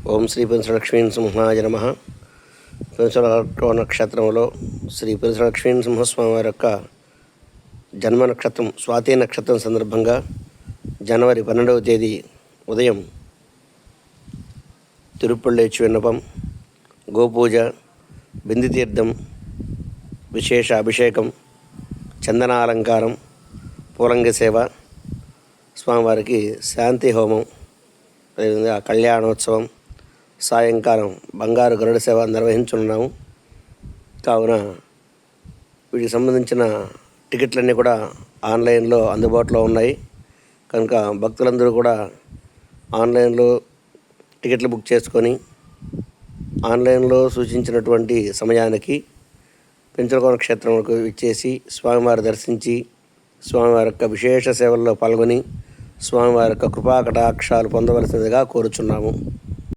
ఓం శ్రీ పెంచలక్ష్మీ సింహాయ నమః. పెంచల నక్షత్రంలో శ్రీ పెంచలక్ష్మీ సింహస్వామి వారి యొక్క జన్మ నక్షత్రం స్వాతి నక్షత్రం సందర్భంగా జనవరి 12వ తేదీ ఉదయం తిరుపళ్ళేచి విన్నపం, గోపూజ, బింది తీర్థం, విశేష అభిషేకం, చందనాలంకారం, పూలంగి సేవ, స్వామివారికి శాంతి హోమం, అదేవిధంగా కళ్యాణోత్సవం, సాయంకాలం బంగారు గరుడ సేవ నిర్వహించున్నాము. కావున వీటికి సంబంధించిన టికెట్లన్నీ కూడా ఆన్లైన్లో అందుబాటులో ఉన్నాయి. కనుక భక్తులందరూ కూడా ఆన్లైన్లో టికెట్లు బుక్ చేసుకొని ఆన్లైన్లో సూచించినటువంటి సమయానికి పెంచలకోన క్షేత్రంకు ఇచ్చేసి స్వామివారి దర్శించి స్వామివారి యొక్క విశేష సేవల్లో పాల్గొని స్వామివారి యొక్క కృపా కటాక్షాలు పొందవలసినదిగా కోరుచున్నాము.